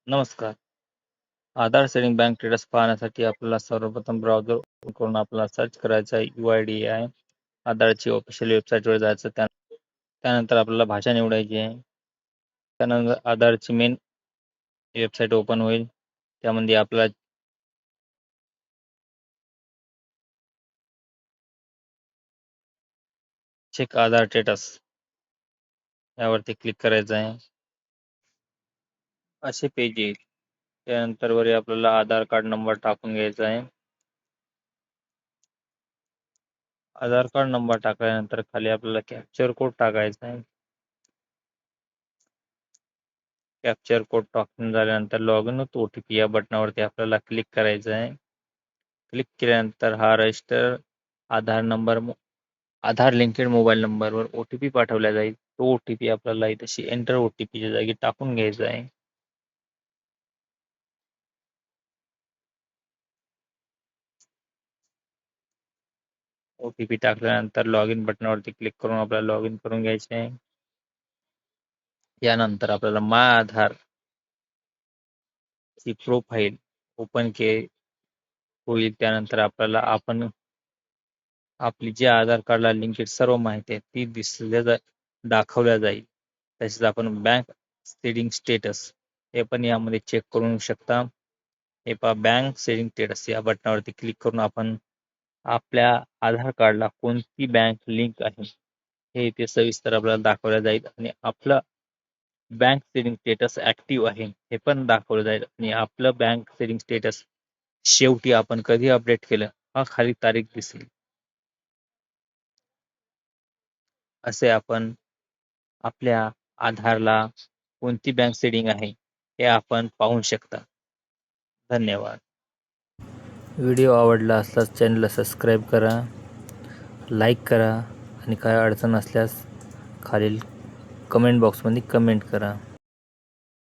नमस्कार. आधार saving bank status पाहण्यासाठी आपल्याला सर्वप्रथम ब्राउझर ओपन करून आपल्याला सर्च करायचं आहे UIDAI. आधारची ऑफिशियल वेबसाईटवर जायचं. त्यानंतर आपल्याला भाषा निवडायची आहे. त्यानंतर आधारची मेन वेबसाईट ओपन होईल. त्यामध्ये आपल्याला चेक आधार स्टेटस यावरती क्लिक करायचं आहे. असे पेज येईल. त्यानंतर वरी आपल्याला आधार कार्ड नंबर टाकून घ्यायचा आहे. आधार कार्ड नंबर टाकल्यानंतर खाली आपल्याला कॅप्चर कोड टाकायचा आहे. कॅप्चर कोड टाकून झाल्यानंतर लॉग इन विथ OTP या बटनावरती आपल्याला क्लिक करायचं आहे. क्लिक केल्यानंतर हा रजिस्टर आधार लिंकेड मोबाईल नंबरवर OTP पाठवला जाईल. तो OTP आपल्याला इथे एंटर OTPच्या जागी टाकून घ्यायचा आहे. OTP टाकल्यानंतर लॉग इन बटनावरती क्लिक करून आपल्याला लॉग इन करून घ्यायचे आहे. यानंतर आपल्याला माय आधार ची प्रोफाईल ओपन होईल. त्यानंतर आपल्याला आपली जी आधार कार्डला लिंकेड सर्व माहिती आहे ती दाखवल्या जाईल. तसेच आपण बँक सेव्हिंग स्टेटस हे पण यामध्ये चेक करू शकता. हे पहा, बँक सेव्हिंग स्टेटस या बटनावरती क्लिक करून आपण आपल्या आधार कार्डला कोणती बँक लिंक आहे हे इथे सविस्तर आपल्याला दाखवल्या जाईल आणि आपलं बँक सेव्हिंग स्टेटस ऍक्टिव्ह आहे हे पण दाखवलं जाईल आणि आपलं बँक सेव्हिंग स्टेटस शेवटी आपण कधी अपडेट केलं हा खाली तारीख दिसेल. असे आपण आपल्या आधारला कोणती बँक सेटिंग आहे हे आपण पाहू शकता. धन्यवाद. व्हिडिओ आवडला असल्यास चॅनलला सबस्क्राईब करा, लाईक करा आणि काय अडचण असल्यास खालील कमेंट बॉक्समध्ये कमेंट करा.